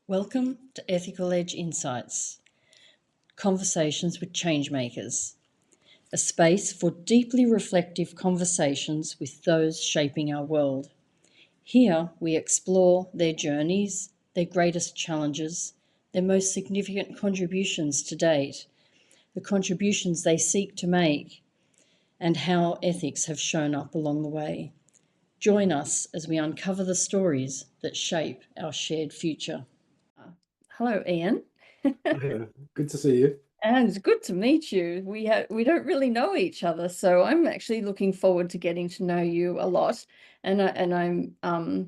Welcome to Ethical Edge Insights, Conversations with ChangeMakers, a space for deeply reflective conversations with those shaping our world. Here we explore their journeys, their greatest challenges, their most significant contributions to date, the contributions they seek to make, and how ethics have shown up along the way. Join us as we uncover the stories that shape our shared future. Hello, Ian. Yeah, good to see you. And it's good to meet you. We don't really know each other, so I'm actually looking forward to getting to know you a lot. So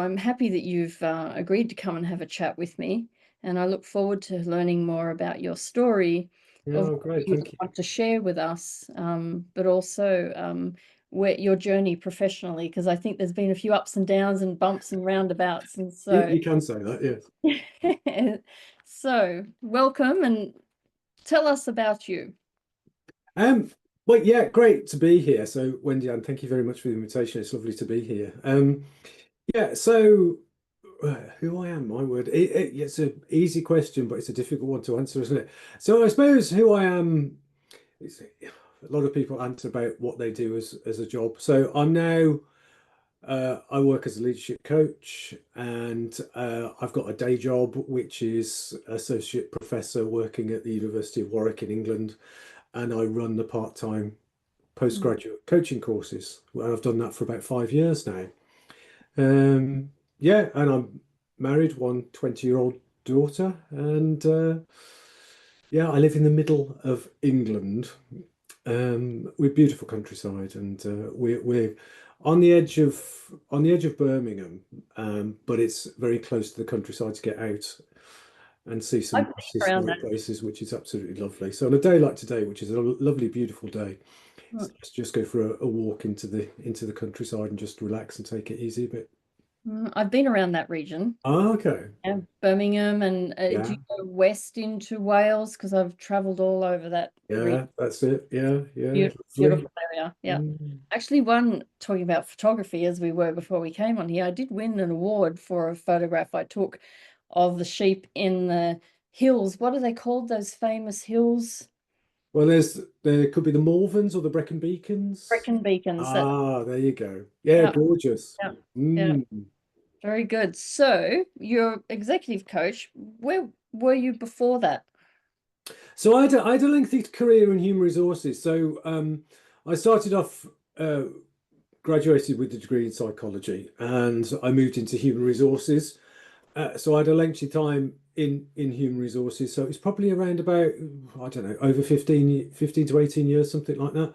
I'm happy that you've agreed to come and have a chat with me. And I look forward to learning more about your story of Yeah, what great, you thank you. want to share with us, but also where your journey professionally, because I think there's been a few ups and downs and bumps and roundabouts, and so You can say that, yes. so welcome and tell us about you. Um, well, yeah, great to be here. So, Wendy-Ann, thank you very much for the invitation. It's lovely to be here. Yeah, so who I am, my word. It's an easy question, but it's a difficult one to answer, isn't it? So, I suppose who I am, a lot of people answer about what they do as a job. So, I'm now. I work as a leadership coach, and I've got a day job, which is associate professor working at the University of Warwick in England, and I run the part-time postgraduate coaching courses. Well, I've done that for about 5 years now. Yeah, and I'm married, one 20-year-old daughter, and yeah, I live in the middle of England, with beautiful countryside, and we're on the edge of Birmingham, but it's very close to the countryside to get out and see I've some been around that. historic places, which is absolutely lovely. So on a day like today, which is a lovely, beautiful day, Mm, let's just go for a walk into the countryside and just relax and take it easy a bit. I've been around that region, Ah, okay. Birmingham, and do you Yeah, go west into Wales? Because I've travelled all over that region. yeah, that's it. Yeah, yeah, Beautiful, lovely. beautiful area. Yeah. Mm. Actually, one talking about photography as we were before we came on here, I did win an award for a photograph I took of the sheep in the hills. What are they called? Those famous hills? Well, there could be the Malverns or the Brecon Beacons. Brecon Beacons. That. Ah, there you go. Yeah, Yeah. gorgeous. Yeah. Yeah. Mm. Very good. So, you're executive coach. Where were you before that? So I had a lengthy career in human resources. So I started off graduated with a degree in psychology, and I moved into human resources. So I had a lengthy time in human resources. So it's probably around about, I don't know, over 15 to 18 years, something like that.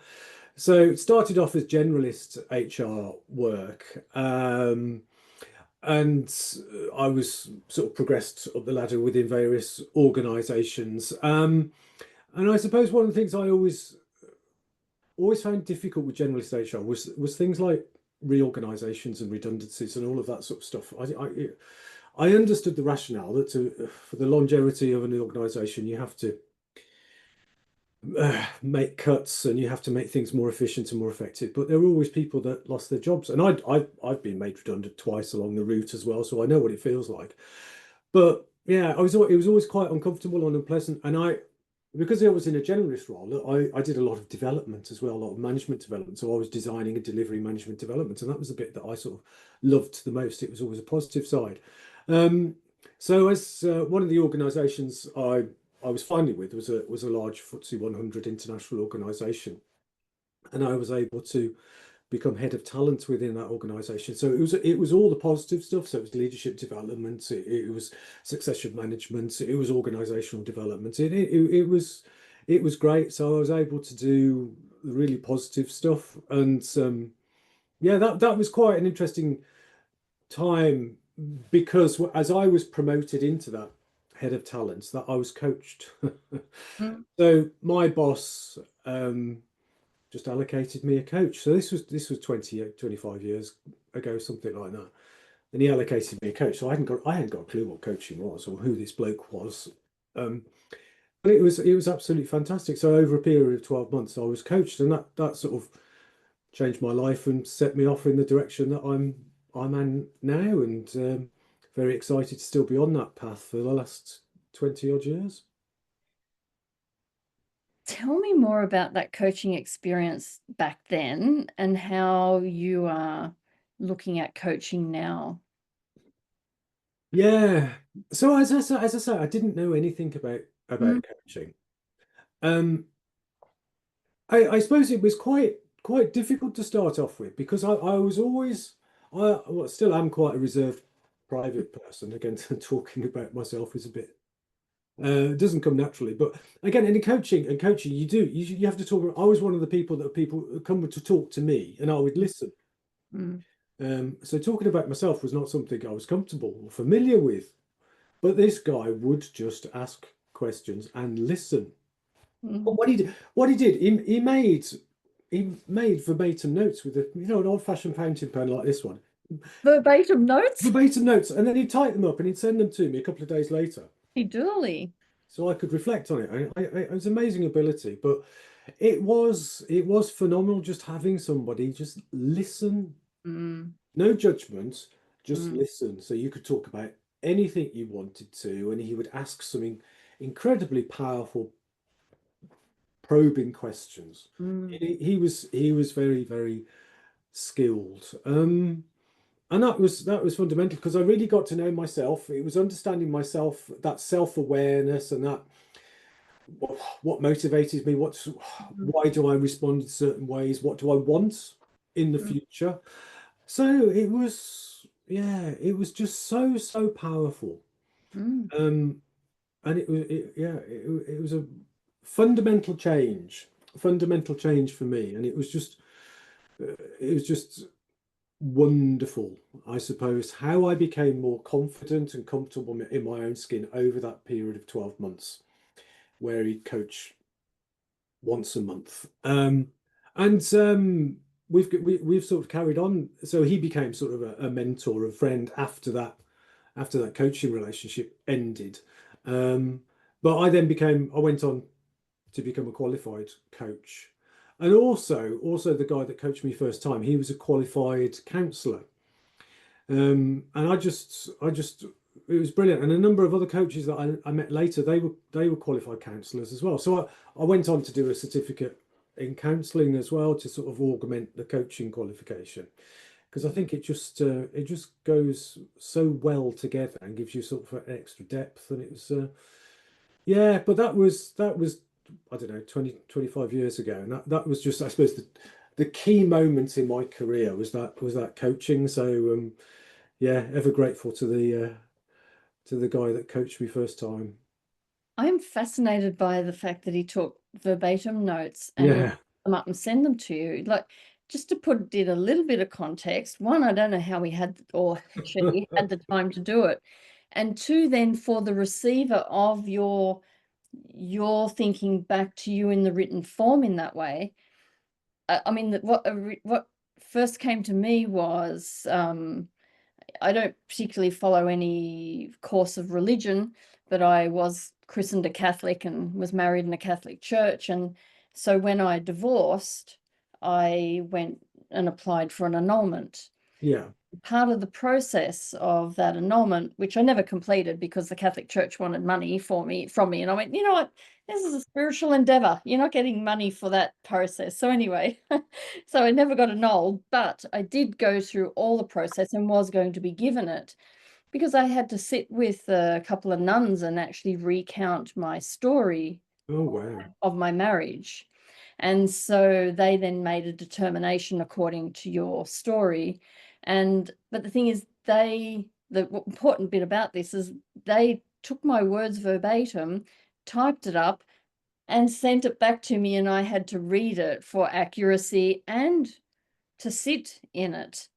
So it started off as generalist HR work. And I was sort of progressed up the ladder within various organisations. And I suppose one of the things I always found difficult with generalist HR was things like reorganisations and redundancies and all of that sort of stuff. I understood the rationale that for the longevity of an organisation, you have to make cuts and you have to make things more efficient and more effective. But there were always people that lost their jobs, and I've been made redundant twice along the route as well, so I know what it feels like. But yeah, it was always quite uncomfortable and unpleasant, and because I was in a generalist role, I did a lot of development as well, a lot of management development. So I was designing and delivering management development, and that was the bit that I sort of loved the most. It was always a positive side. Um, so as one of the organisations I was finally with was a large FTSE 100 international organisation, and I was able to become head of talent within that organization. So it was all the positive stuff. So it was leadership development, it was succession management, it was organizational development. It was great. So I was able to do the really positive stuff, and yeah, that was quite an interesting time because as I was promoted into that head of talent, that I was coached. Mm. So my boss just allocated me a coach. So this was 25 years ago, something like that. And he allocated me a coach. So I hadn't got a clue what coaching was or who this bloke was. Um, but it was absolutely fantastic. So over a period of 12 months, I was coached, and that sort of changed my life and set me off in the direction that I'm in now. And very excited to still be on that path for the last 20 odd years. Tell me more about that coaching experience back then and how you are looking at coaching now. Yeah. So as I say, I didn't know anything Mm, about coaching. Um, I suppose it was quite difficult to start off with because I was always well, still am quite a reserved private person. Again, talking about myself is a bit it doesn't come naturally. But again, in coaching, you have to talk. I was one of the people that people come to talk to me, and I would listen. mm, So talking about myself was not something I was comfortable or familiar with. But this guy would just ask questions and listen. But mm. what he did, he made verbatim notes with an old-fashioned fountain pen like this one, Verbatim notes? verbatim notes, and then he'd type them up and he'd send them to me a couple of days later, Dooley. so I could reflect on it. It was amazing ability, but it was phenomenal just having somebody just listen, Mm, no judgment, just mm, listen. So you could talk about anything you wanted to, and he would ask something incredibly powerful, probing questions. mm, He was very, very skilled. And that was fundamental because I really got to know myself. It was understanding myself, that self-awareness, and that what motivated me, mm, why do I respond in certain ways, what do I want in the mm, future. So it was just so powerful. mm, Um, and it was a fundamental change, fundamental change for me, and it was just wonderful, I suppose, how I became more confident and comfortable in my own skin over that period of 12 months, where he'd coach once a month. And we've sort of carried on. So he became sort of a mentor, a friend after that coaching relationship ended. Um, but I went on to become a qualified coach. And also the guy that coached me first time, he was a qualified counsellor. And it was brilliant. And a number of other coaches that I met later, they were qualified counsellors as well. So I went on to do a certificate in counselling as well to sort of augment the coaching qualification, because I think it just goes so well together and gives you sort of an extra depth. And it was yeah, but that was I don't know, 20, 25 years ago, and that was just, I suppose, the key moment in my career was that coaching. So yeah, ever grateful to the guy that coached me first time. I'm fascinated by the fact that he took verbatim notes and would Yeah. put them up and send them to you. Like, just to put it a little bit of context, one, I don't know how he had or she had the time to do it. And two, then for the receiver of your thinking back to you in the written form in that way. I mean, what first came to me was I don't particularly follow any course of religion, but I was christened a Catholic and was married in a Catholic church. And so when I divorced, I went and applied for an annulment. Yeah. Part of the process of that annulment, which I never completed because the Catholic Church wanted money from me, and I went, you know what, this is a spiritual endeavor. You're not getting money for that process. So anyway, so I never got annulled, but I did go through all the process and was going to be given it because I had to sit with a couple of nuns and actually recount my story Oh wow. of my marriage. And so they then made a determination according to your story. But the thing is, the important bit about this is they took my words verbatim, typed it up, and sent it back to me, and I had to read it for accuracy and to sit in it.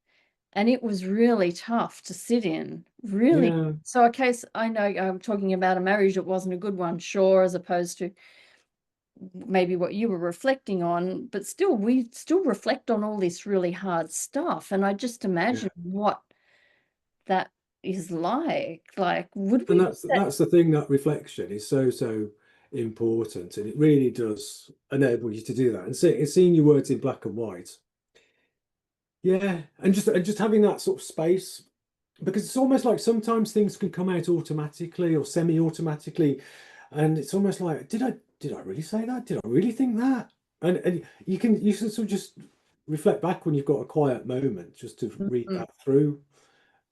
And it was really tough to sit in, really. Yeah. So, okay, so I know I'm talking about a marriage that wasn't a good one, sure, as opposed to maybe what you were reflecting on, but still, we still reflect on all this really hard stuff. And I just Yeah. imagine what that is like. Like, would And we do that's that? that's the thing, that reflection is so important, and it really does enable you to do that and seeing your words in black and white. Yeah, and just having that sort of space. because it's almost like sometimes things can come out automatically or semi-automatically, and it's almost like, did I really say that? Did I really think that? And you sort of just reflect back when you've got a quiet moment just to read Mhm. that through.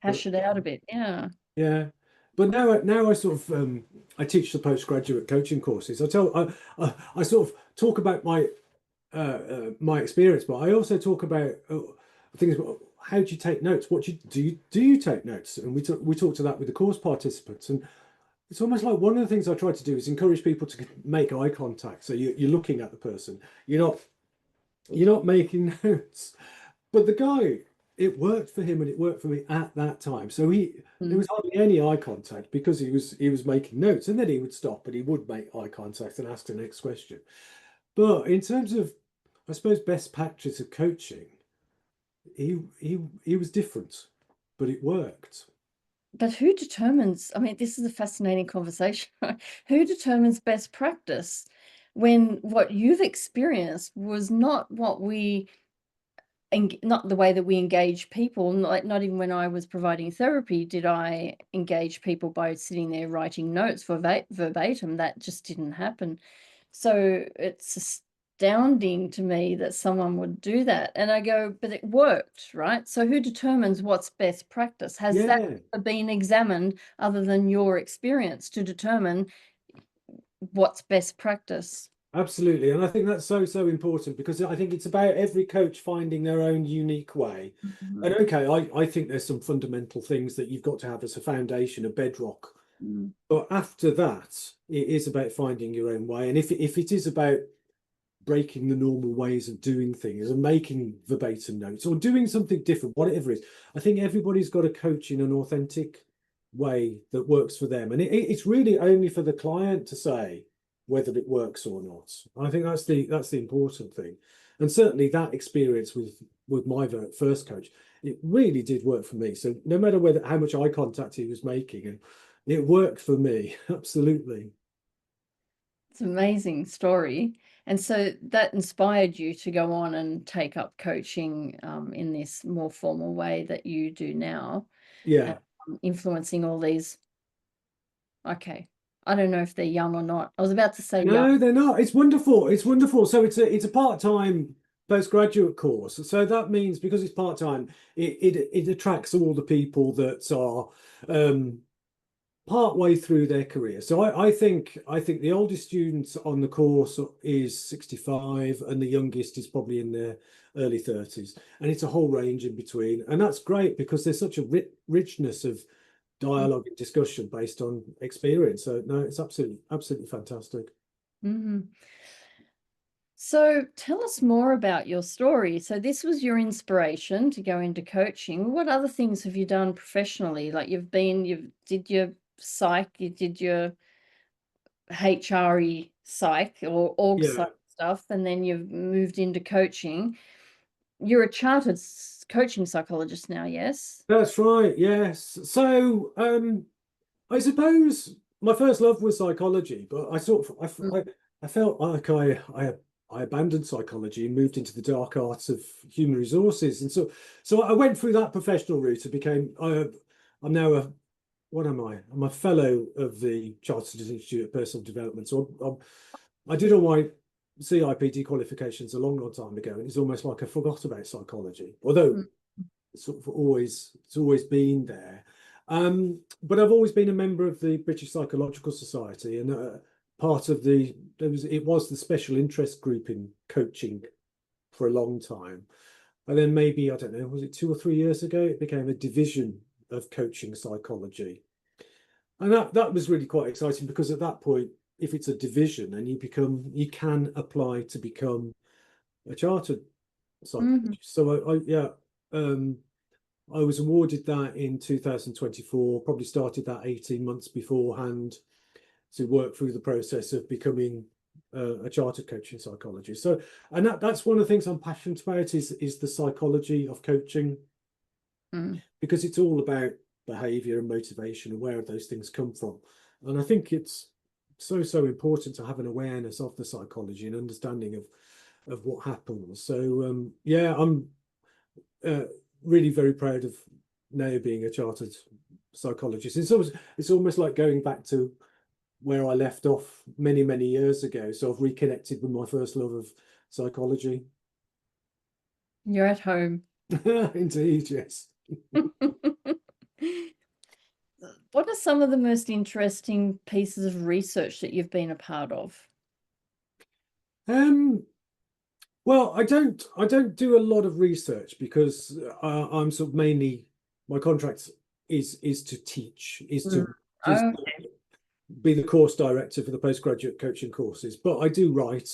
But Hash it out a bit. Yeah. yeah, but now I sort of I teach the postgraduate coaching courses. I sort of talk about my experience, but I also talk about things. How do you take notes? What do you take notes? And we talk to that with the course participants, and it's almost like one of the things I try to do is encourage people to make eye contact. So you're looking at the person. You're not making notes. But the guy, it worked for him and it worked for me at that time. So there Mm. was hardly any eye contact because he was making notes, and then he would stop and he would make eye contact and ask the next question. But in terms of, I suppose, best practice of coaching, he was different, but it worked. But who determines? I mean, this is a fascinating conversation. Who determines best practice when what you've experienced was not what we not the way that we engage people, not even when I was providing therapy did I engage people by sitting there writing notes for verbatim. That just didn't happen. So it's astounding to me that someone would do that. And I go, but it worked, right? So who determines what's best practice? Has that Yeah, been examined other than your experience to determine what's best practice? absolutely. And I think that's so important because I think it's about every coach finding their own unique way. Mhm. And okay, I think there's some fundamental things that you've got to have as a foundation, a bedrock. Mm. But after that, it is about finding your own way. And if it is about breaking the normal ways of doing things and making verbatim notes or doing something different, whatever it is, I think everybody's got to coach in an authentic way that works for them. And it's really only for the client to say whether it works or not. I think that's the important thing. And certainly that experience with my first coach, it really did work for me. So no matter whether how much eye contact he was making, and it worked for me, absolutely. It's an amazing story. And so that inspired you to go on and take up coaching in this more formal way that you do now, and Yeah. influencing all these. Okay. I don't know if they're young or not. I was about to say young. No, they're not. It's wonderful. It's wonderful. So it's a part-time postgraduate course. So that means because it's part-time, it attracts all the people that are part way through their career. So I think the oldest student on the course is 65 and the youngest is probably in their early 30s. And it's a whole range in between. And that's great because there's such a richness of dialogue and discussion based on experience. So no, it's absolutely fantastic. Mm-hmm. So tell us more about your story. So this was your inspiration to go into coaching. What other things have you done professionally? Like you did your psych, you did your HRE psych or org psych Yeah. stuff, and then you've moved into coaching. You're a chartered coaching psychologist now, yes? That's right, yes. So, I suppose my first love was psychology, but I sort of Mm. I felt like I abandoned psychology and moved into the dark arts of human resources, and so I went through that professional route and became I'm now a what am I? I'm a fellow of the Chartered Institute of Personal Development. So I did all my CIPD qualifications a long time ago, and it's almost like I forgot about psychology, although Mm. it's always been there. But I've always been a member of the British Psychological Society and part of it was the special interest group in coaching for a long time. And then maybe, I don't know, was it 2 or 3 years ago, it became a division of coaching psychology. And that was really quite exciting because at that point, if it's a division and you can apply to become a chartered Mhm. psychologist. So yeah, um, I was awarded that in 2024, probably started that 18 months beforehand to work through the process of becoming a chartered coaching psychologist. So, and that's one of the things I'm passionate about is the psychology of coaching Mm. because it's all about behavior and motivation and where those things come from. And I think it's so important to have an awareness of the psychology and understanding of what happens. So yeah, I'm uh, really very proud of now being a chartered psychologist. It's almost like going back to where I left off many, many years ago. So I've reconnected with my first love of psychology. You're at home. Indeed, yes. What are some of the most interesting pieces of research that you've been a part of? Well, I don't do a lot of research because I'm sort of mainly, my contract is to teach, is to Oh, be the course director for the postgraduate coaching courses. But I do write,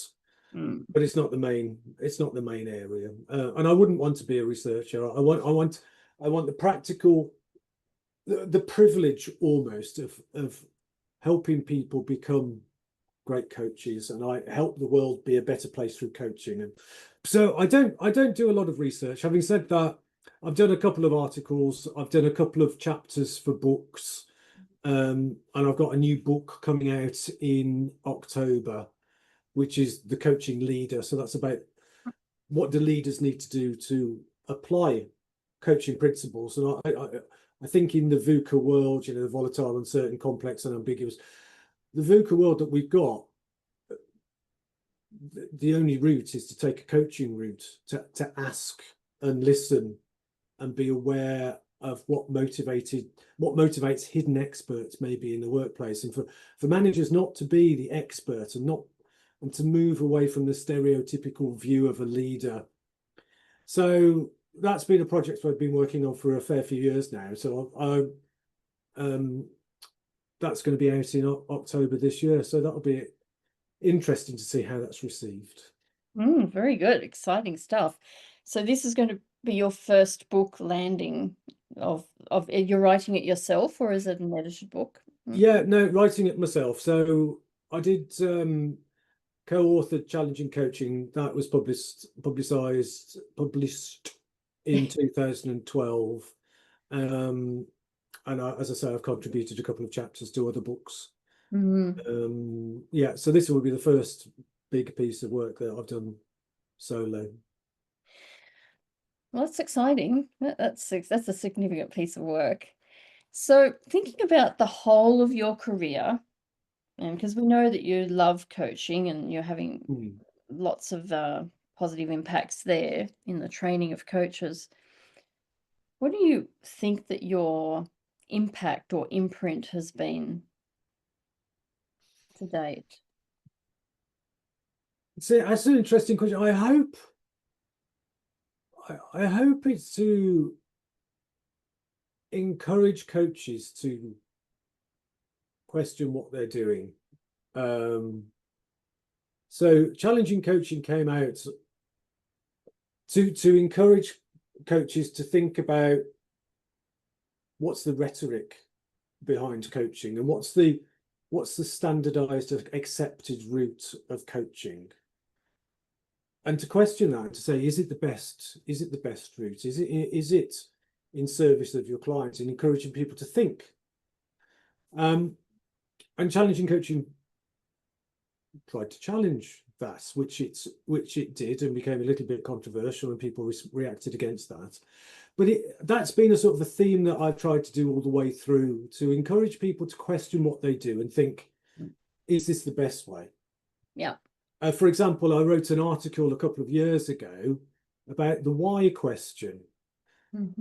mm. but it's not the main area. And I wouldn't want to be a researcher. I want the practical, the privilege almost of helping people become great coaches, and I help the world be a better place through coaching. And so I don't do a lot of research. Having said that, I've done a couple of articles, I've done a couple of chapters for books, and I've got a new book coming out in October, which is The Coaching Leader. So that's about what do leaders need to do to apply coaching principles. And I think in the VUCA world, the volatile, uncertain, complex, and ambiguous, the VUCA world that we've got, the only route is to take a coaching route, to ask and listen and be aware of what motivates hidden experts maybe in the workplace, and for managers not to be the expert and to move away from the stereotypical view of a leader. So that's been a project I've been working on for a fair few years now. So that's going to be out in October this year. So that'll be interesting to see how that's received. Very good, exciting stuff. So this is going to be your first book landing of you're writing it yourself, or is it an edited book? Yeah, no, writing it myself. So I did co-authored Challenging Coaching. That was published in 2012. And as I say, I've contributed a couple of chapters to other books. Yeah, so this will be the first big piece of work that I've done solo. Well, that's exciting. That's a significant piece of work. So thinking about the whole of your career, and because we know that you love coaching and you're having lots of positive impacts there in the training of coaches, what do you think that your impact or imprint has been to date? See, that's an interesting question. I hope it's to encourage coaches to question what they're doing. So Challenging Coaching came out to encourage coaches to think about what's the rhetoric behind coaching, and what's the standardized, accepted route of coaching, and to question that, to say, is it the best route? Is it in service of your clients, and encouraging people to think? And Challenging Coaching tried to challenge that, which it did, and became a little bit controversial, and people reacted against that. But that's been a sort of a theme that I've tried to do all the way through, to encourage people to question what they do and think, is this the best way? Yeah. For example, I wrote an article a couple of years ago about the why question.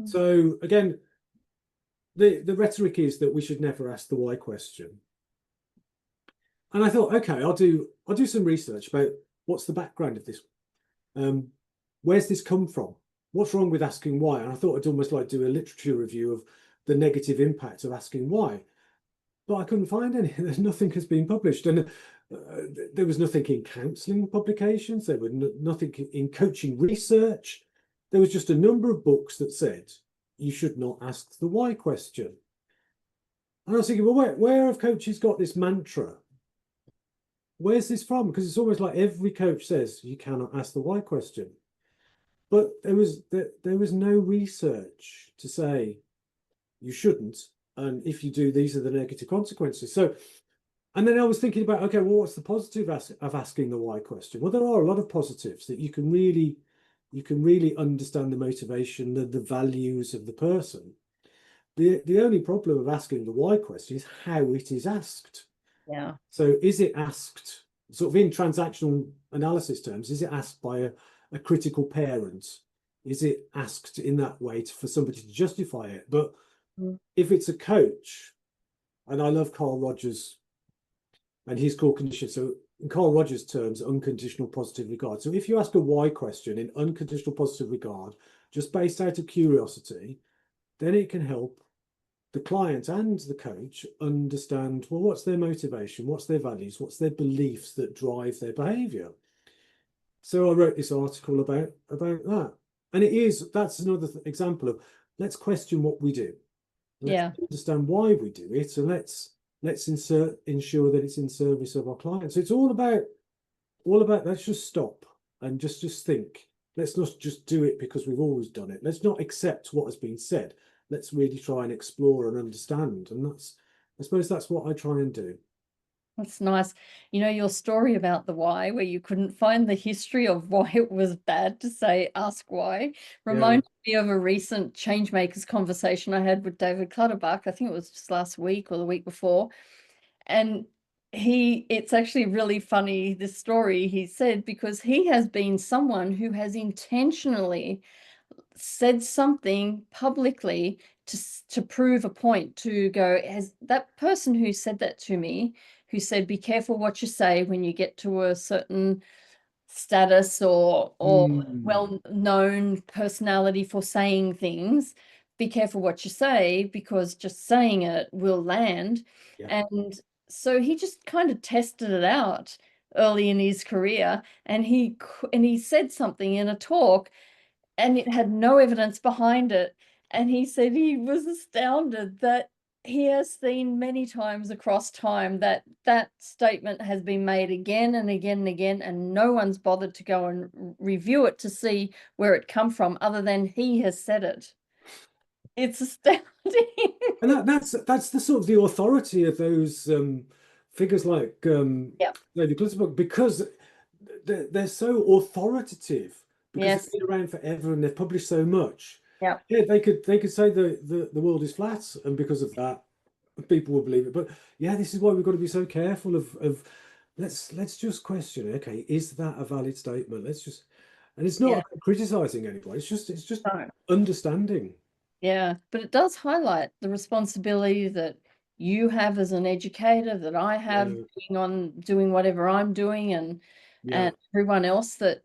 So again, the rhetoric is that we should never ask the why question. And I thought, okay, I'll do some research about what's the background of this. Where's this come from? What's wrong with asking why? And I thought I'd almost like do a literature review of the negative impact of asking why. But I couldn't find any. There's nothing has been published. And there was nothing in counselling publications. There was nothing in coaching research. There was just a number of books that said you should not ask the why question. And I was thinking, well, where have coaches got this mantra? Where's this from? Because it's almost like every coach says you cannot ask the why question. But there was no research to say you shouldn't, and if you do, these are the negative consequences. So, and then I was thinking about, okay, well, what's the positive of asking the why question? Well, there are a lot of positives, that you can really understand the motivation, the values of the person. The only problem of asking the why question is how it is asked. Yeah. So is it asked sort of in transactional analysis terms, is it asked by a critical parent? Is it asked in that way for somebody to justify it? But Mm. if it's a coach, and I love Carl Rogers and his core condition. So in Carl Rogers' terms, unconditional positive regard. So if you ask a why question in unconditional positive regard, just based out of curiosity, then it can help the client and the coach understand, well, what's their motivation, what's their values, what's their beliefs that drive their behavior. So I wrote this article about that. And that's another example of let's question what we do. Let's Yeah. understand why we do it, and let's ensure that it's in service of our clients. So it's all about let's just stop and just think. Let's not just do it because we've always done it. Let's not accept what has been said. Let's really try and explore and understand. And I suppose that's what I try and do. That's nice. You know, your story about the why, where you couldn't find the history of why it was bad to say ask why, Yeah. reminded me of a recent ChangeMakers conversation I had with David Clutterbuck. I think it was just last week or the week before. And it's actually really funny, this story he said, because he has been someone who has intentionally said something publicly to prove a point, to go, has that person who said that to me, who said be careful what you say when you get to a certain status or Mm. well-known personality for saying things, be careful what you say, because just saying it will land. Yeah. And so he just kind of tested it out early in his career, and he said something in a talk and it had no evidence behind it. And he said he was astounded that he has seen many times across time that that statement has been made again and again and again, and no one's bothered to go and review it to see where it come from, other than he has said it. It's astounding. And that's the sort of the authority of those figures like Yeah. David Clutterbuck, because they're so authoritative because they've Yes. been around forever and they've published so much. Yeah. Yeah, they could say the world is flat, and because of that, people will believe it. But yeah, this is why we've got to be so careful of let's just question. Okay, is that a valid statement? Let's just, and it's not Yeah. about criticizing anyone. It's just No. understanding. Yeah, but it does highlight the responsibility that you have as an educator, that I have Yeah, doing whatever I'm doing, yeah, and everyone else, that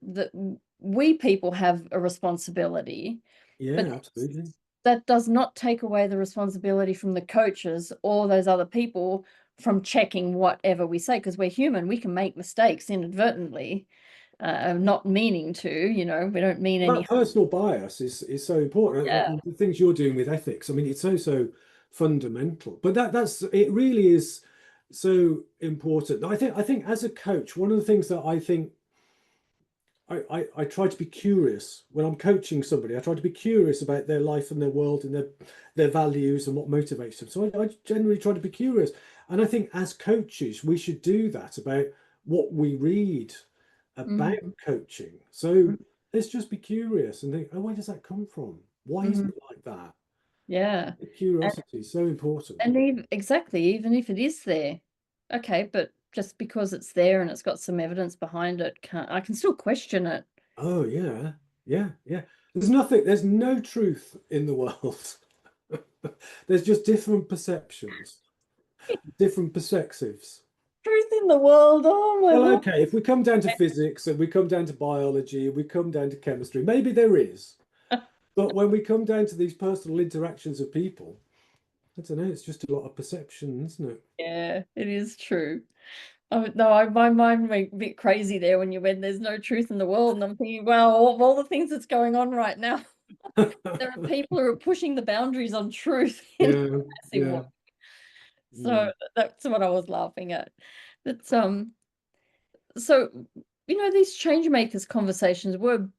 we people have a responsibility. But yeah, absolutely. that does not take away the responsibility from the coaches or those other people from checking whatever we say, because we're human. We can make mistakes inadvertently, not meaning to, we don't mean Well, any that personal bias is so important. harm. And the things you're doing with ethics, I mean, it's so fundamental. But that's it really is so important. I think as a coach, one of the things that I think I try to be curious when I'm coaching somebody. I try to be curious about their life and their world and their values and what motivates them. So I generally try to be curious. And I think as coaches, we should do that about what we read about Mhm. coaching. So let's just be curious and think, oh, where does that come from? Why is Mhm. it like that? Yeah. Curiosity is so important. And even exactly, even if it is there, okay, but just because it's there and it's got some evidence behind it, I can still question it. Oh yeah, yeah. There's no truth in the world. There's just different perceptions, different perspectives. Truth in the world, oh my Well, Lord. okay, if we come down to physics and we come down to biology, we come down to chemistry, maybe there is. But when we come down to these personal interactions of people, I don't know, it's just a lot of perception, isn't it? Yeah, it is true. Oh, no, my mind went a bit crazy there when you went, there's no truth in the world. And I'm thinking, wow, all the things that's going on right now, there are people who are pushing the boundaries on truth in a Yeah, massive way. yeah. So that's what I was laughing at. But so these change makers conversations were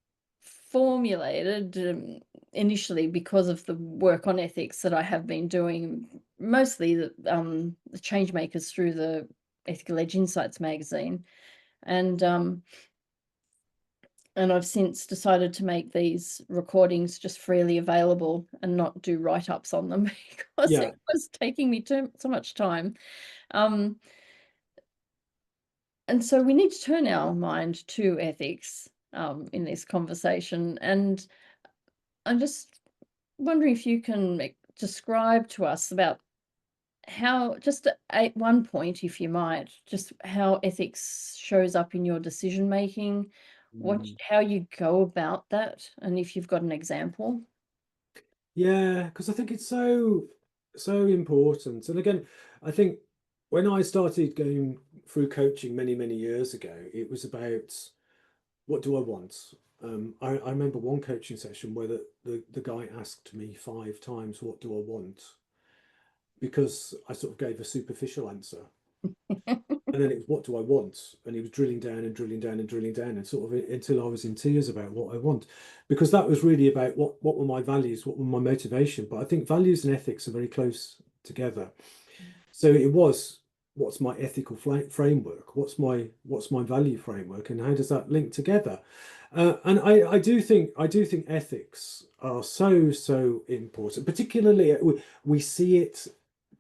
formulated initially because of the work on ethics that I have been doing, mostly the change makers through the Ethical Edge Insights magazine. And And I've since decided to make these recordings just freely available and not do write-ups on them because Yeah. it was taking me so much time. And so we need to turn our mind to ethics in this conversation. And I'm just wondering if you can describe to us about how, just at one point, if you might, just how ethics shows up in your decision making, Mm. how you go about that, and if you've got an example. Yeah, because I think it's so important. And again, I think when I started going through coaching many years ago, it was about what do I want? I remember one coaching session where the guy asked me 5 times, what do I want? Because I sort of gave a superficial answer. And then it was, what do I want? And he was drilling down and drilling down and drilling down and sort of until I was in tears about what I want. Because that was really about what were my values, what were my motivation. But I think values and ethics are very close together. So it was, what's my ethical framework? What's my value framework? And how does that link together? And I do think ethics are so important, particularly we see it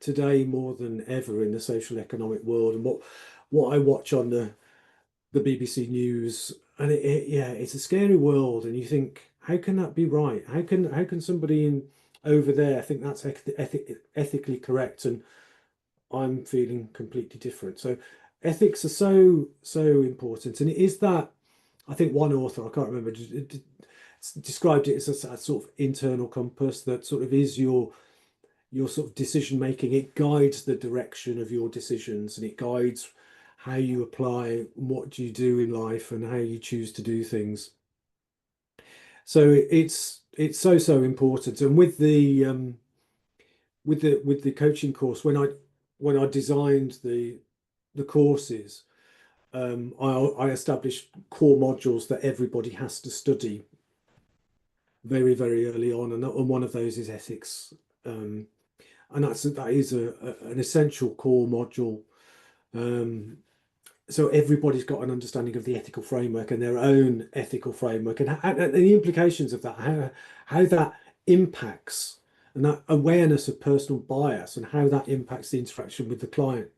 today more than ever in the social economic world, and what I watch on the BBC News, and yeah, it's a scary world, and you think, how can that be right? How can somebody in over there think that's ethically correct, and I'm feeling completely different? So ethics are so important, and it is that, I think one author, I can't remember, described it as a sort of internal compass that sort of is your sort of decision making. It guides the direction of your decisions, and it guides how you apply what you do in life and how you choose to do things. So it's so important. And with the coaching course, when I designed the courses, I established core modules that everybody has to study very early on, and one of those is ethics. And that is an essential core module. So everybody's got an understanding of the ethical framework and their own ethical framework, and the implications of that, how that impacts, and that awareness of personal bias and how that impacts the interaction with the client.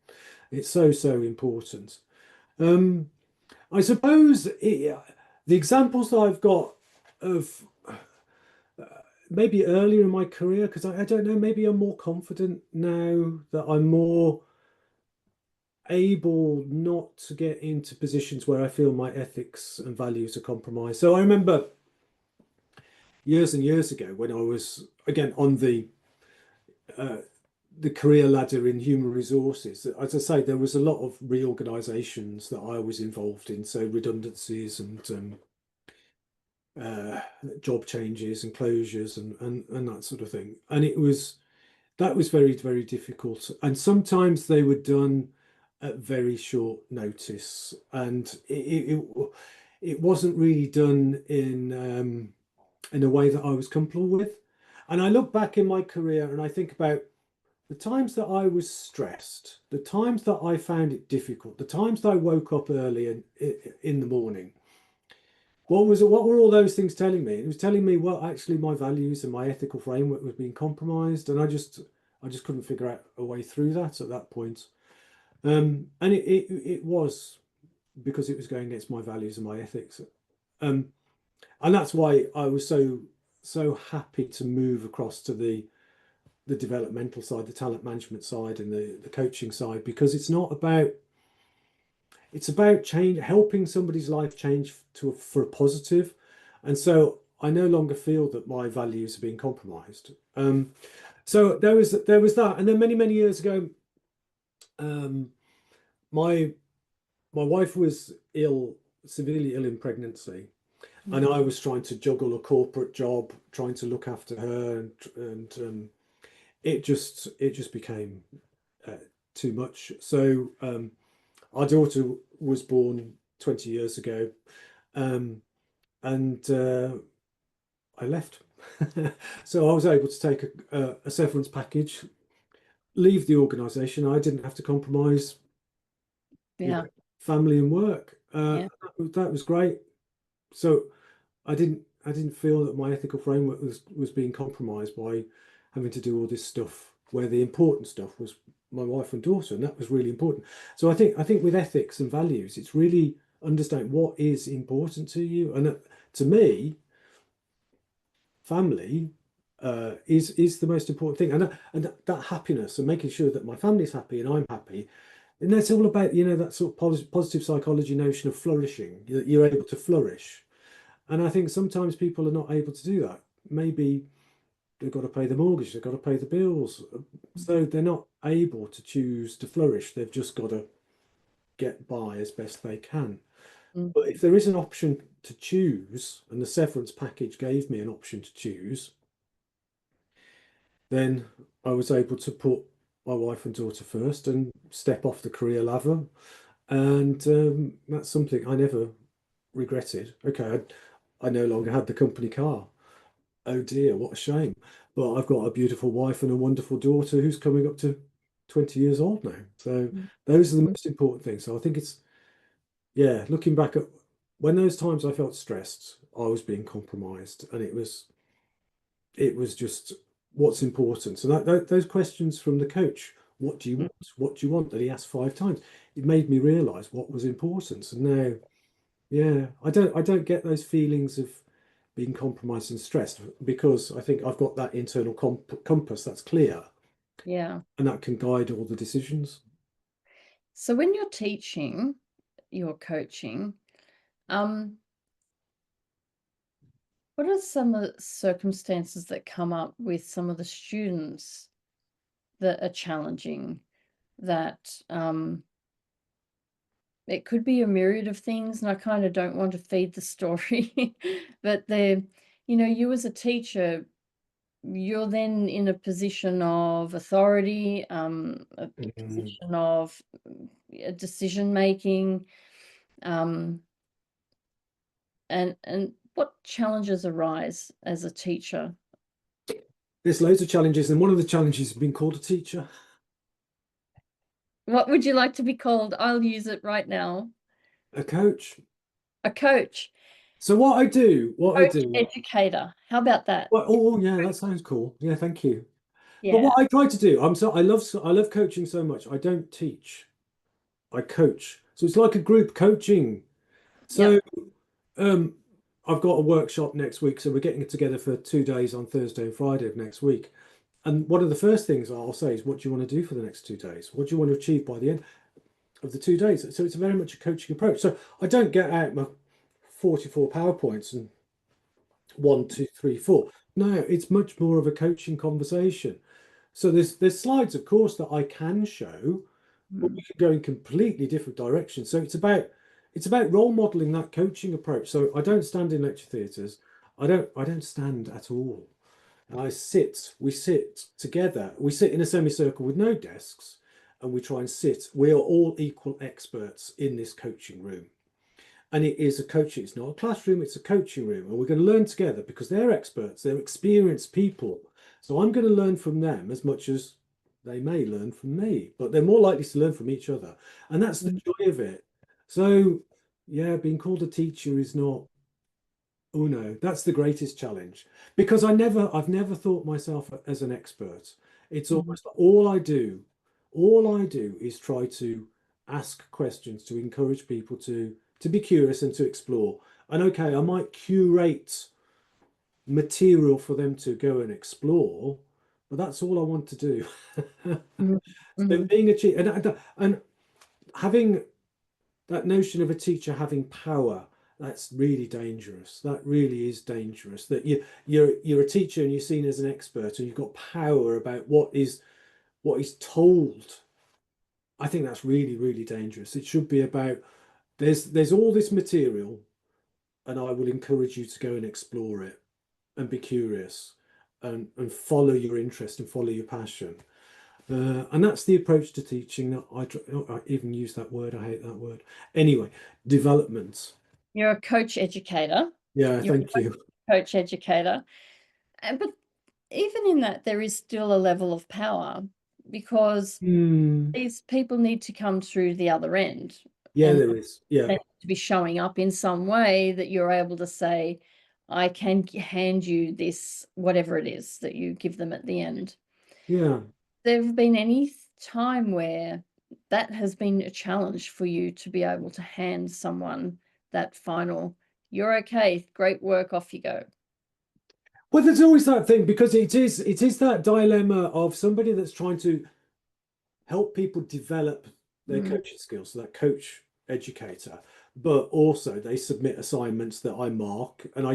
It's so important. Um, I suppose the examples that I've got of maybe earlier in my career, because I don't know, maybe I'm more confident now that I'm more able not to get into positions where I feel my ethics and values are compromised. So I remember years and years ago when I was again on uh, the career ladder in human resources. As I say, there was a lot of reorganisations that I was involved in, so redundancies and uh, job changes and closures and that sort of thing. And that was very difficult. And sometimes they were done at very short notice, and it wasn't really done in a way that I was comfortable with. And I look back in my career and I think about the times that I was stressed, the times that I found it difficult, the times that I woke up early in the morning. What were all those things telling me? It was telling me, well, actually my values and my ethical framework was being compromised, and I just couldn't figure out a way through that at that point. And it was because it was going against my values and my ethics. Um, and that's why I was so happy to move across to the developmental side, the talent management side, and the coaching side, because it's about change, helping somebody's life change for a positive. And so I no longer feel that my values are being compromised. So there was that, and then many years ago, um, my my wife was ill, severely ill in pregnancy, and I was trying to juggle a corporate job, trying to look after her, and it just became uh, too much. So our daughter was born 20 years ago, um, and I left. So I was able to take a severance package, leave the organisation. I didn't have to compromise, Yeah. family and work. Yeah. That was great. So I didn't feel that my ethical framework was being compromised by having to do all this stuff where the important stuff was my wife and daughter, and that was really important. So I think with ethics and values, it's really understanding what is important to you, and to me, family is the most important thing, and that happiness and making sure that my family's happy and I'm happy. And that's all about, that sort of positive psychology notion of flourishing, that you're able to flourish. And I think sometimes people are not able to do that. Maybe they've got to pay the mortgage, they've got to pay the bills. So they're not able to choose to flourish. They've just got to get by as best they can. Mm. But if there is an option to choose, and the severance package gave me an option to choose, then I was able to put my wife and daughter first and step off the career ladder. And that's something I never regretted. Okay, I no longer had the company car. Oh dear, what a shame. But I've got a beautiful wife and a wonderful daughter who's coming up to 20 years old now. So those are the most important things. So I think it's, yeah, looking back at when those times I felt stressed, I was being compromised, and it was just what's important. So those questions from the coach, what do you want? What do you want? That he asked 5 times. It made me realize what was important. And now, yeah, I don't get those feelings of being compromised and stressed, because I think I've got that internal compass that's clear, Yeah. and that can guide all the decisions. So when you're teaching, you're coaching, um, what are some of the circumstances that come up with some of the students that are challenging, that it could be a myriad of things, and I kind of don't want to feed the story, but you as a teacher, you're then in a position of authority, a Mm. position of decision making, um, and what challenges arise as a teacher? There's loads of challenges, and one of the challenges has been called a teacher, What would you like to be called? I'll use it right now. a coach. A coach, So what I do, educator. How about that? well, oh yeah, that sounds cool. Yeah, thank you. But Yeah. what I try to do, I love coaching so much. I don't teach, I coach. So it's like a group coaching. Yep. So um, I've got a workshop next week, so we're getting it together for 2 days on Thursday and Friday of next week. And one of the first things I'll say is, what do you want to do for the next 2 days? What do you want to achieve by the end of the 2 days? So it's very much a coaching approach. So I don't get out my 44 PowerPoints and 1, 2, 3, 4. No, it's much more of a coaching conversation. So there's slides, of course, that I can show, but we Mm. could go in completely different directions. So it's about role modeling that coaching approach. So I don't stand in lecture theatres. I don't stand at all. We sit together. We sit in a semicircle with no desks, and we try and sit. We are all equal experts in this coaching room. And it is a coaching, it's not a classroom, it's a coaching room. And we're going to learn together because they're experts, they're experienced people. So I'm going to learn from them as much as they may learn from me, but they're more likely to learn from each other. And that's the Mm. joy of it. So, yeah, being called a teacher is not, oh no, that's the greatest challenge, because I've never thought myself as an expert. It's Mhm. almost like all I do is try to ask questions to encourage people to be curious and to explore. And okay, I might curate material for them to go and explore, but that's all I want to do. Mhm. So Mhm. being a teacher, and having that notion of a teacher having power, that's really dangerous. That really is dangerous. That you're a teacher and you're seen as an expert and you've got power about what is told. I think that's really, really dangerous. It should be about, there's all this material, and I will encourage you to go and explore it and be curious, and follow your interest and follow your passion. And that's the approach to teaching that I even use that word. I hate that word. Anyway, development. You're a coach educator. Yeah, You're thank you. a coach educator. But even in that, there is still a level of power, because Hmm. these people need to come through the other end. Yeah, And there is. Yeah. they need to be showing up in some way that you're able to say, I can hand you this, whatever it is that you give them at the end. Yeah. There have been any time where that has been a challenge for you to be able to hand someone that final, you're okay, great work, off you go. Well, there's always that thing because it is that dilemma of somebody that's trying to help people develop their Mm. coaching skills, so that coach educator, but also they submit assignments that I mark and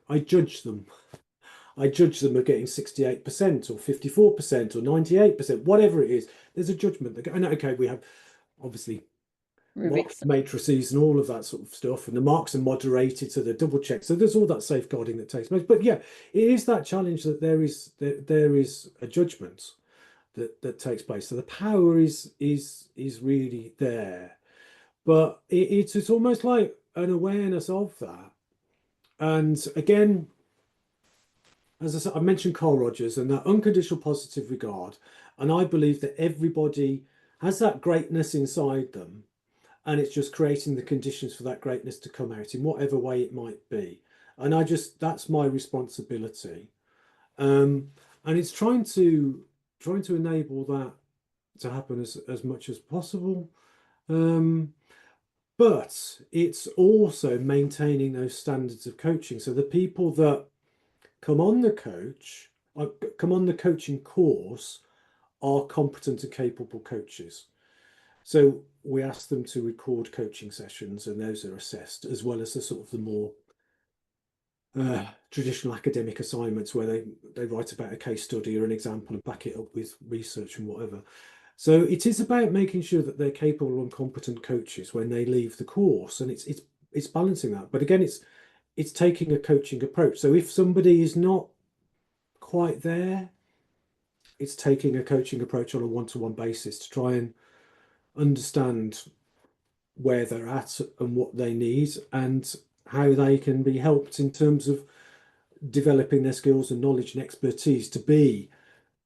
I judge them. I judge them at getting 68% or 54% or 98%, whatever it is. There's a judgment that, and okay, we have obviously mark Rubik's. matrices and all of that sort of stuff, and the marks are moderated, so they're double checked. So there's all that safeguarding that takes place. But yeah, it is that challenge that there is a judgment that takes place. So the power is really there, but it's almost like an awareness of that. And again, as I said, I mentioned Carl Rogers and that unconditional positive regard, and I believe that everybody has that greatness inside them, and it's just creating the conditions for that greatness to come out in whatever way it might be. And that's my responsibility, and it's trying to enable that to happen as much as possible. Um, but it's also maintaining those standards of coaching. So the people that come on the coach, come on the coaching course, are competent and capable coaches. So we ask them to record coaching sessions, and those are assessed, as well as the sort of the more traditional academic assignments where they write about a case study or an example and back it up with research and whatever. So it is about making sure that they're capable and competent coaches when they leave the course, and it's balancing that. But again, it's taking a coaching approach. So if somebody is not quite there, it's taking a coaching approach on a one-to-one basis to try and understand where they're at and what they need and how they can be helped in terms of developing their skills and knowledge and expertise to be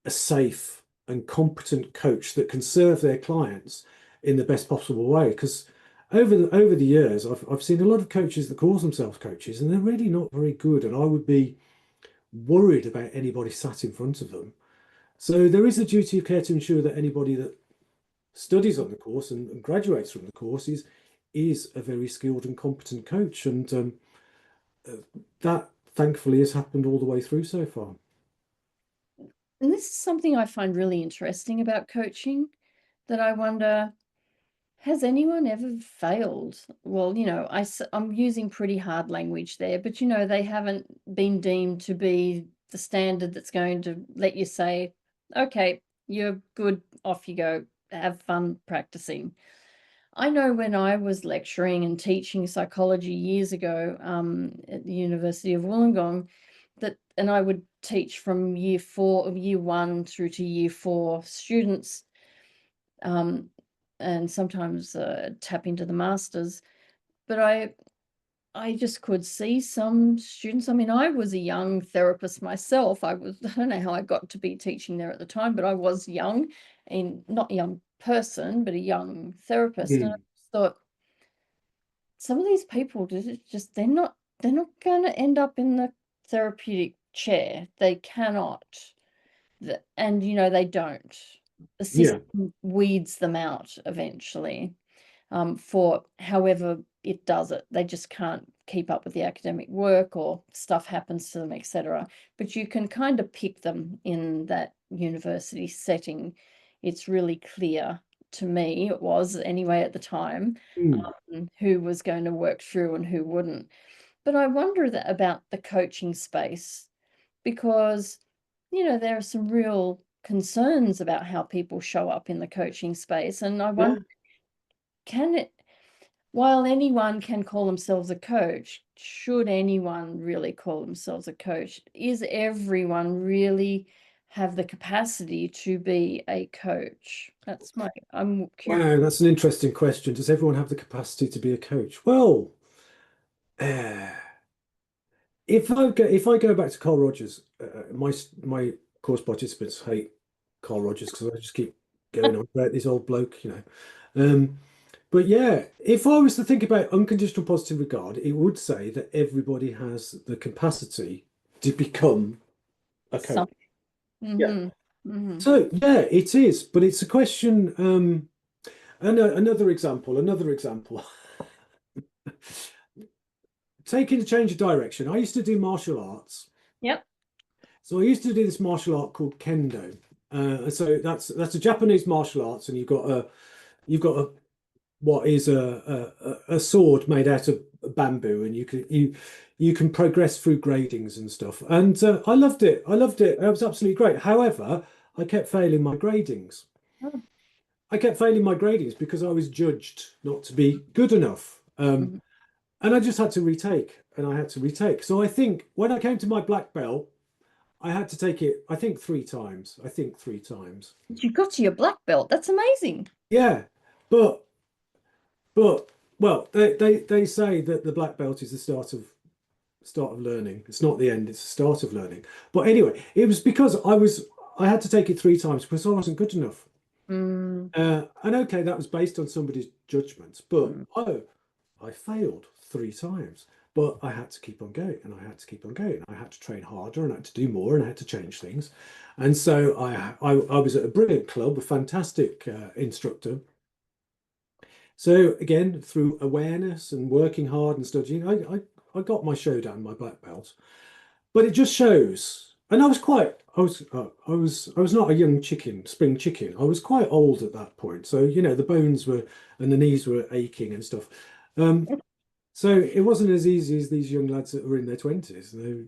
a safe and competent coach that can serve their clients in the best possible way. Because over the years, I've seen a lot of coaches that call themselves coaches, and they're really not very good. And I would be worried about anybody sat in front of them. So there is a duty of care to ensure that anybody that studies on the course and graduates from the course is a very skilled and competent coach, and that thankfully has happened all the way through so far. And this is something I find really interesting about coaching, that I wonder, has anyone ever failed? Well, I'm using pretty hard language there, but they haven't been deemed to be the standard that's going to let you say, okay, you're good, off you go, have fun practicing. I know when I was lecturing and teaching psychology years ago at the University of Wollongong, and I would teach from year 1 through to year 4 students, and sometimes tap into the masters. But I just could see some students. I mean, I was a young therapist myself. I don't know how I got to be teaching there at the time, but I was young, and not a young person, but a young therapist. And I Mm. thought, some of these people they're not going to end up in the therapeutic chair. They cannot. And they don't. The Yeah, system weeds them out eventually, for however it does it. They just can't keep up with the academic work, or stuff happens to them, etc. But you can kind of pick them in that university setting. It's really clear, to me, it was anyway at the time, mm. who was going to work through and who wouldn't. But I wonder about the coaching space, because there are some real concerns about how people show up in the coaching space. And I Yeah. wonder, can it, while anyone can call themselves a coach, should anyone really call themselves a coach? Is everyone really have the capacity to be a coach? I'm curious. Wow, that's an interesting question. Does everyone have the capacity to be a coach? Well, uh, if I go back to Carl Rogers, my course participants hate Carl Rogers because I just keep going on about this old bloke. But yeah, if I was to think about unconditional positive regard, it would say that everybody has the capacity to become a Some. coach. Yeah. Mm-hmm. Mm-hmm. So yeah, it is, but it's a question. And another example. Taking a change of direction. I used to do martial arts. Yep. So I used to do this martial art called kendo. So that's a Japanese martial arts, and you've got a what is a sword made out of bamboo, and you can progress through gradings and stuff. And I loved it. I loved it. It was absolutely great. However, I kept failing my gradings. Oh. I kept failing my gradings because I was judged not to be good enough. Mhm. And I just had to retake, and I had to retake. So I think when I came to my black belt, I had to take it, I think 3 times. I think 3 times. You got to your black belt. That's amazing. Yeah. But but well, they say that the black belt is the start of learning. It's not the end, it's the start of learning. But anyway, it was because I had to take it 3 times because I wasn't good enough. Mm. And okay, that was based on somebody's judgments, but Mm. oh, I failed 3 times. But I had to keep on going, and I had to keep on going. I had to train harder, and I had to do more, and I had to change things. And so I was at a brilliant club, a fantastic instructor. So again, through awareness and working hard and studying, I got my showdown, my black belt. But it just shows, and I was not a young chicken, spring chicken. I was quite old at that point, so the bones were and the knees were aching and stuff. So it wasn't as easy as these young lads that were in their 20s. They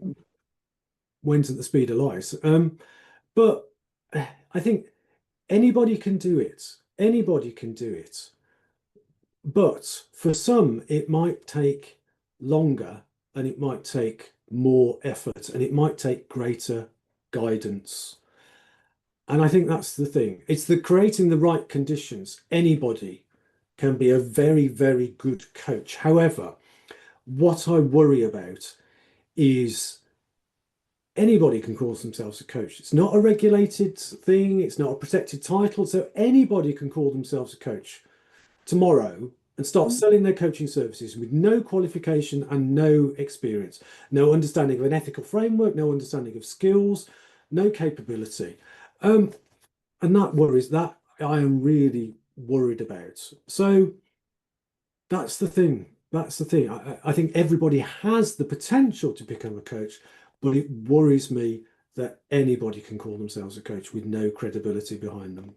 went at the speed of light. But I think anybody can do it. Anybody can do it. But for some, it might take longer, and it might take more effort, and it might take greater guidance. And I think that's the thing. It's the creating the right conditions. Anybody can be a very, very good coach. However, what I worry about is anybody can call themselves a coach. It's not a regulated thing, it's not a protected title. So anybody can call themselves a coach tomorrow and start selling their coaching services with no qualification and no experience, no understanding of an ethical framework, no understanding of skills, no capability. And that I am really worried about. So that's the thing. That's the thing. I think everybody has the potential to become a coach, but it worries me that anybody can call themselves a coach with no credibility behind them.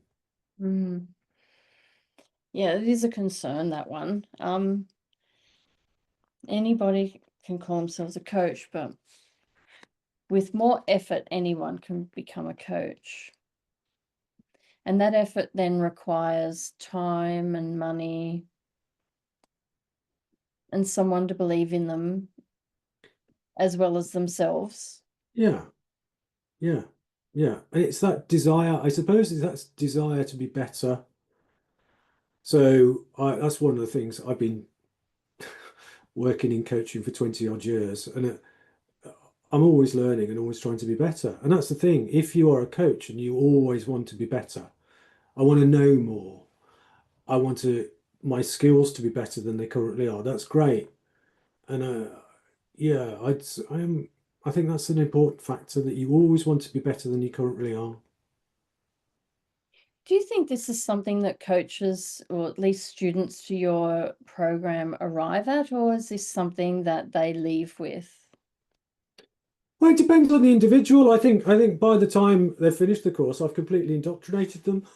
Mm. Yeah, it is a concern, that one. Anybody can call themselves a coach, but with more effort, anyone can become a coach. And that effort then requires time and money and someone to believe in them as well as themselves. Yeah, yeah, yeah. And it's that desire, I suppose it's that desire to be better. So that's one of the things I've been working in coaching for 20 odd years. And I'm always learning and always trying to be better. And that's the thing. If you are a coach and you always want to be better, I want to know more. I want my skills to be better than they currently are. That's great. And yeah, I think that's an important factor that you always want to be better than you currently are. Do you think this is something that coaches, or at least students to your program, arrive at, or is this something that they leave with? Well, it depends on the individual. I think by the time they've finished the course, I've completely indoctrinated them.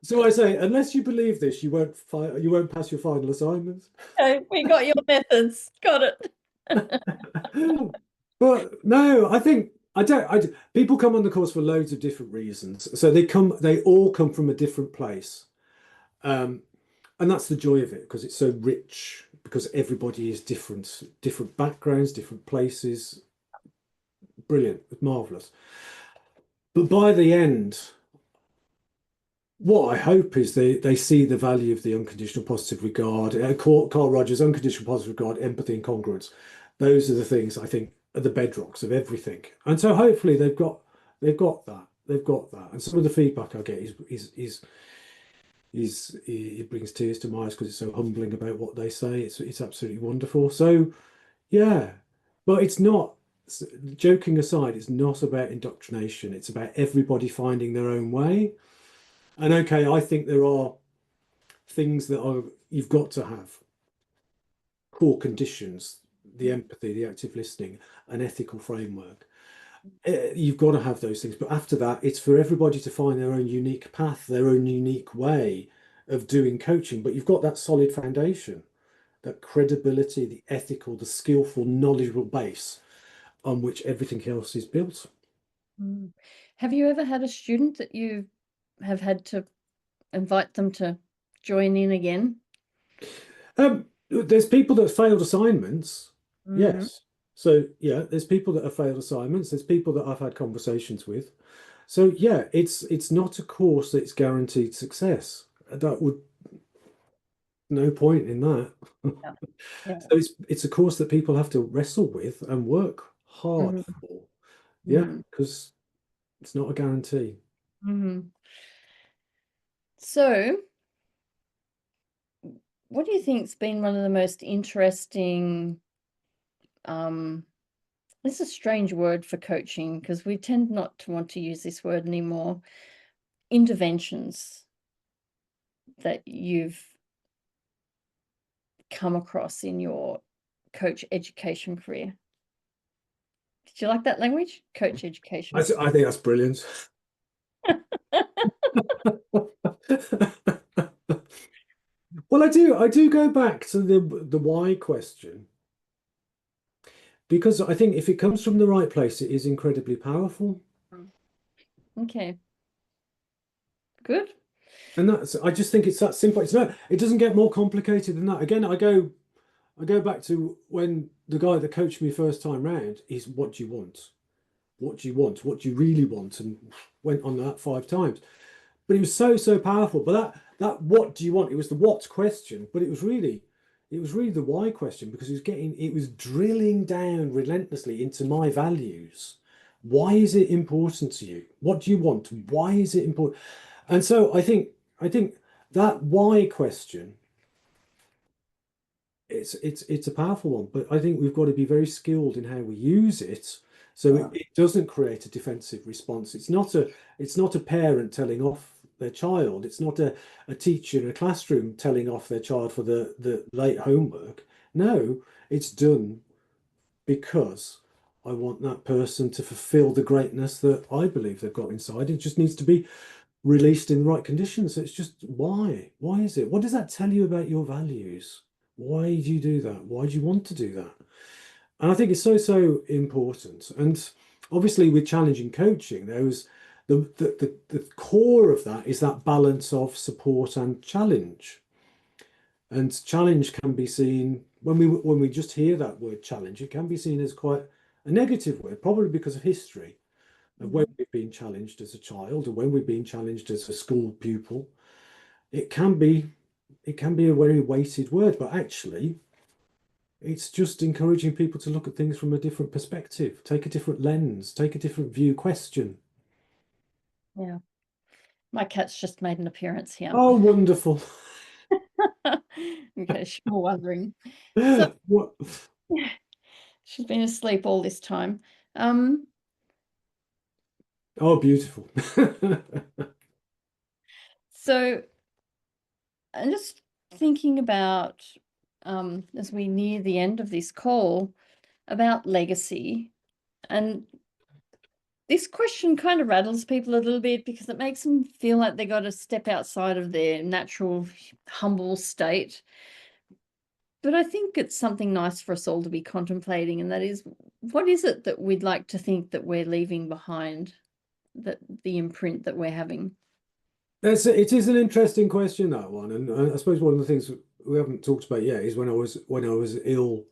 So I say, unless you believe this, you won't pass your final assignments. Okay, we got your methods. Got it. But no, I think people come on the course for loads of different reasons. So they all come from a different place. Um, and that's the joy of it because it's so rich, because everybody is different backgrounds, different places. Brilliant, marvelous. But by the end, what I hope is they see the value of the unconditional positive regard. Carl Rogers, unconditional positive regard, empathy, and congruence. Those are the things I think are the bedrocks of everything. And so hopefully they've got They've got that. They've got that. And some of the feedback I get is it brings tears to my eyes because it's so humbling about what they say. It's absolutely wonderful. So yeah, but it's not. Joking aside, it's not about indoctrination. It's about everybody finding their own way. And okay, I think there are things that are you've got to have core conditions: the empathy, the active listening, an ethical framework. You've got to have those things. But after that, it's for everybody to find their own unique path, their own unique way of doing coaching. But you've got that solid foundation, that credibility, the ethical, the skillful, knowledgeable base on which everything else is built. Mm. Have you ever had a student that you have had to invite them to join in again? There's people that failed assignments, Mm. yes. So yeah, there's people that have failed assignments. There's people that I've had conversations with. So yeah, it's not a course that's guaranteed success. That would no point in that. Yeah. Yeah. So it's a course that people have to wrestle with and work hard Mhm. for. Yeah, Mm. because it's not a guarantee. Mhm. So, what do you think's been one of the most interesting, um, this is a strange word for coaching because we tend not to want to use this word anymore, interventions that you've come across in your coach education career? Did you like that language? Coach education. I think that's brilliant. Well, I do go back to the why question because I think if it comes from the right place, it is incredibly powerful. Mm. Okay, good. And I just think it's that simple. It's not, it doesn't get more complicated than that. Again, I go back to when the guy that coached me first time round is what do you want? What do you want? What do you really want? And went on that 5 times. But it was so powerful. But that what do you want? It was the what question, but it was really the why question because it was drilling down relentlessly into my values. Why is it important to you? What do you want? Why is it important? And so I think that why question, it's a powerful one, but I think we've got to be very skilled in how we use it so it doesn't create a defensive response. It's not a parent telling off their child. It's not a teacher in a classroom telling off their child for the late homework. No, it's done because I want that person to fulfill the greatness that I believe they've got inside. It just needs to be released in the right conditions. So it's just why? Why is it? What does that tell you about your values? Why do you do that? Why do you want to do that? And I think it's so important. And obviously, with challenging coaching, there was the core of that is that balance of support and challenge. And challenge can be seen when we just hear that word challenge, it can be seen as quite a negative word, probably because of history of when Mhm. we've been challenged as a child or when we've been challenged as a school pupil. It can be a very weighted word, but actually it's just encouraging people to look at things from a different perspective, take a different lens, take a different view, question. Yeah. My cat's just made an appearance here. Oh, wonderful. In case you were wondering. So What? she's been asleep all this time. Um, Oh, beautiful. so I'm just thinking about, as we near the end of this call, about legacy. And this question kind of rattles people a little bit because it makes them feel like they got to step outside of their natural, humble state. But I think it's something nice for us all to be contemplating, and that is, what is it that we'd like to think that we're leaving behind, that the imprint that we're having? It is an interesting question, that one, and I suppose one of the things we haven't talked about yet is when I was ill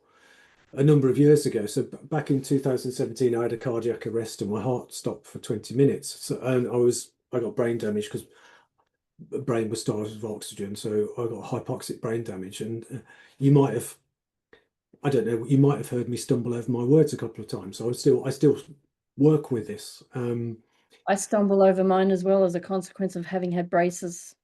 a number of years ago. So back in 2017, I had a cardiac arrest and my heart stopped for 20 minutes. So, and I got brain damage because the brain was starved of oxygen. So I got hypoxic brain damage. And you might have, I don't know, you might have heard me stumble over my words a couple of times. So I still work with this. I stumble over mine as well as a consequence of having had braces.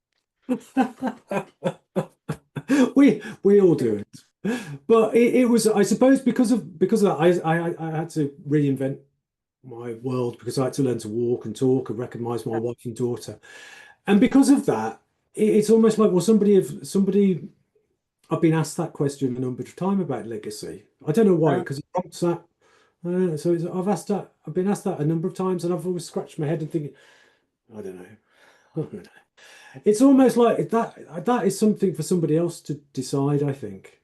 We all do it, but it was, I suppose, because of that, I had to reinvent my world because I had to learn to walk and talk and recognize my wife and daughter, and because of that, it's almost like, well, somebody I've been asked that question a number of times about legacy. I don't know why, Uh, because it prompts that. So I've been asked that a number of times, and I've always scratched my head and thinking, I don't know. I don't know. It's almost like that is something for somebody else to decide, I think.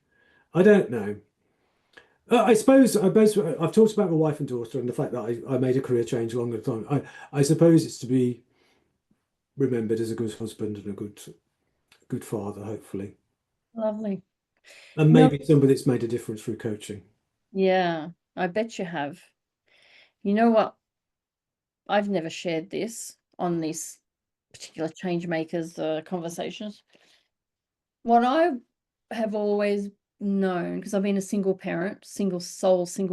I don't know. I suppose I've talked about my wife and daughter and the fact that I made a career change along the time. I suppose it's to be remembered as a good husband and a good father, hopefully. Lovely. And You know, maybe somebody that's made a difference through coaching. yeah, I bet you have. You know what? I've never shared this on this particular change makers conversations. What I have always known, because I've been a single parent, single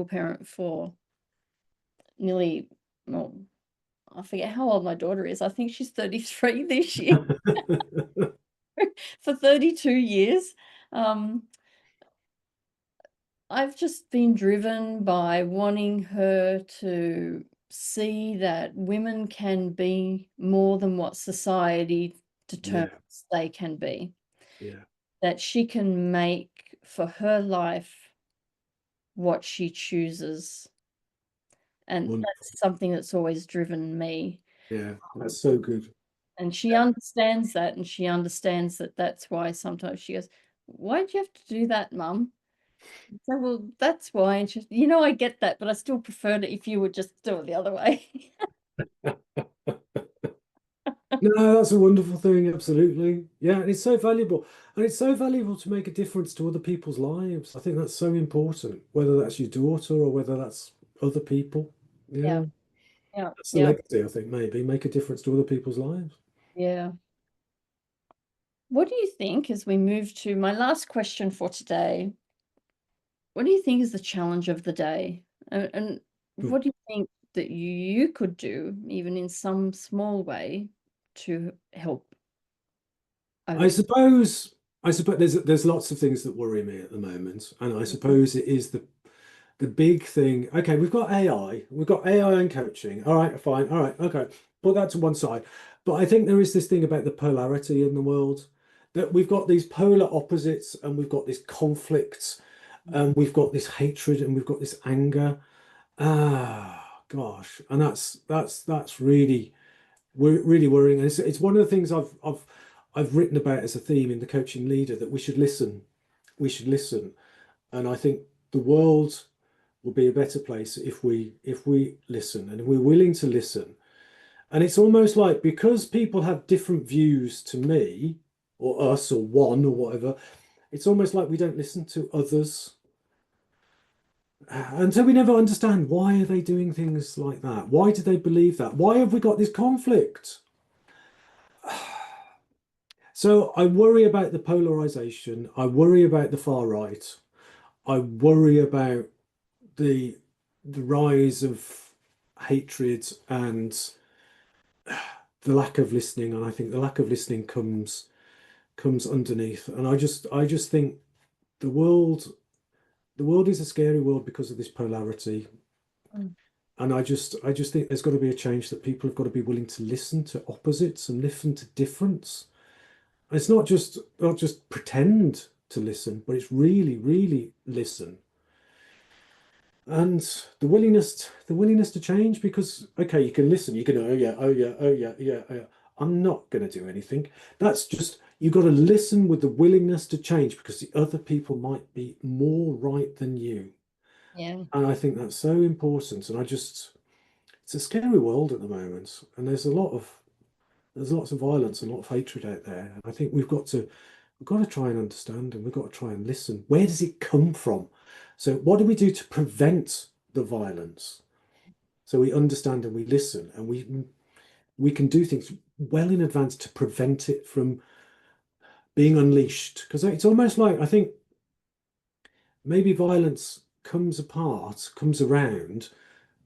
parent for nearly, well, I forget how old my daughter is. I think she's 33 this year. For 32 years. Um, I've just been driven by wanting her to see that women can be more than what society Yeah, determines they can be, yeah. that she can make for her life what she chooses. And Wonderful. that's something that's always driven me. Yeah, that's so good. And she understands that, and she understands that that's why sometimes she goes, "Why do you have to do that, Mum?" So, well, that's why. And she's, I get that, but I still prefer it if you would just do it the other way. No, that's a wonderful thing, absolutely. Yeah, and it's so valuable. And it's so valuable to make a difference to other people's lives. I think that's so important, whether that's your daughter or whether that's other people. Yeah, Yeah, yeah, that's the yeah, legacy, I think, maybe make a difference to other people's lives. yeah. What do you think as we move to my last question for today? What do you think is the challenge of the day? And Hmm. what do you think that you could do, even in some small way, to help I overcome? suppose I suppose there's lots of things that worry me at the moment, and I suppose it is the big thing. Okay, we've got AI and coaching. All right, fine. All right, okay. Put that to one side. But I think there is this thing about the polarity in the world, that we've got these polar opposites and we've got this conflict and we've got this hatred and we've got this anger. Ah, gosh. And that's really worrying. And it's one of the things I've written about as a theme in the coaching leader, that we should listen. We should listen. And I think the world will be a better place if we listen and we're willing to listen. And it's almost like, because people have different views to me or us or one or whatever, it's almost like we don't listen to others. And so we never understand, why are they doing things like that? Why do they believe that? Why have we got this conflict? So I worry about the polarization. I worry about the far right. I worry about the the rise of hatred and the lack of listening. And I think the lack of listening comes underneath. And I just think the world the world is a scary world because of this polarity. Mm. And I just think there's got to be a change, that people have got to be willing to listen to opposites and listen to difference. And it's not just pretend to listen, but it's really listen. And the willingness to change, because okay, you can listen, you can, oh yeah, oh yeah, oh yeah, yeah, oh, yeah. I'm not going to do anything. That's just, you've got to listen with the willingness to change, because the other people might be more right than you. Yeah, And I think that's so important. And it's a scary world at the moment, and there's lots of violence and a lot of hatred out there. And I think we've got to try and understand, and we've got to try and listen. Where does it come from? So what do we do to prevent the violence? So we understand and we listen, and we can do things well in advance to prevent it from being unleashed. Because it's almost like, I think maybe violence comes around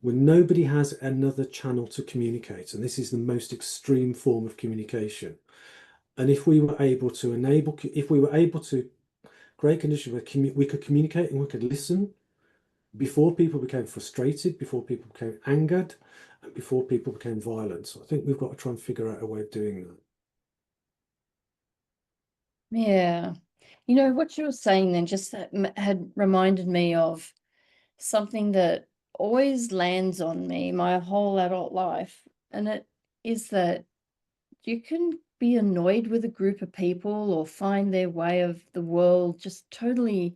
when nobody has another channel to communicate, and this is the most extreme form of communication. And if we were able to if we were able to create conditions where we could communicate and we could listen before people became frustrated, before people became angered, and before people became violent. So I think we've got to try and figure out a way of doing that. Yeah. You know, what you were saying then just had reminded me of something that always lands on me my whole adult life. And it is that you can be annoyed with a group of people or find their way of the world just totally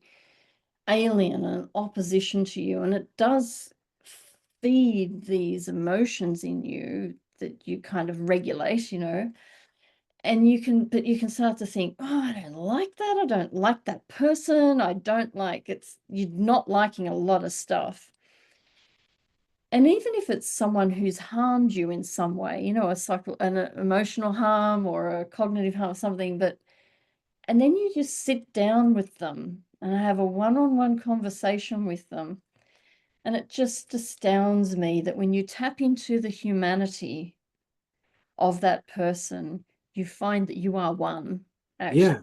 alien and opposition to you. And it does feed these emotions in you that you kind of regulate, and but you can start to think, oh, I don't like that. I don't like that person. I don't like you're not liking a lot of stuff. And even if it's someone who's harmed you in some way, an emotional harm or a cognitive harm, something, and then you just sit down with them and have a one-on-one conversation with them. And it just astounds me that when you tap into the humanity of that person, you find that you are one, actually, Yeah,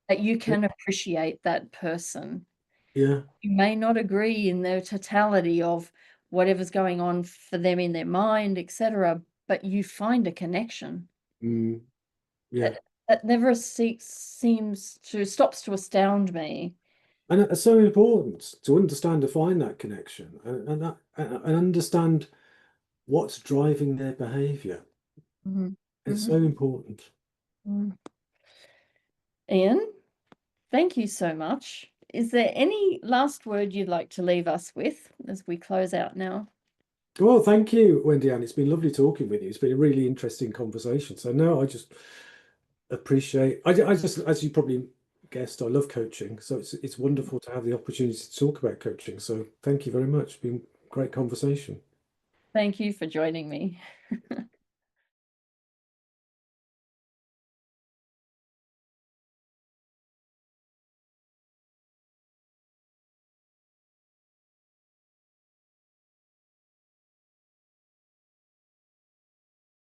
that you yeah, can appreciate that person. yeah, You may not agree in their totality of whatever's going on for them in their mind, etc., but you find a connection mm, yeah. that never seems to stops to astound me. And it's so important to understand, to find that connection and understand what's driving their behavior. Mhm, It's mhm, so important. mhm. Ian, thank you so much. Is there any last word you'd like to leave us with as we close out now? Well, thank you, Wendy-Ann. It's been lovely talking with you. It's been a really interesting conversation. So no, I just appreciate. I just, as you probably guessed, I love coaching. So it's wonderful to have the opportunity to talk about coaching. So thank you very much. It's been a great conversation. Thank you for joining me.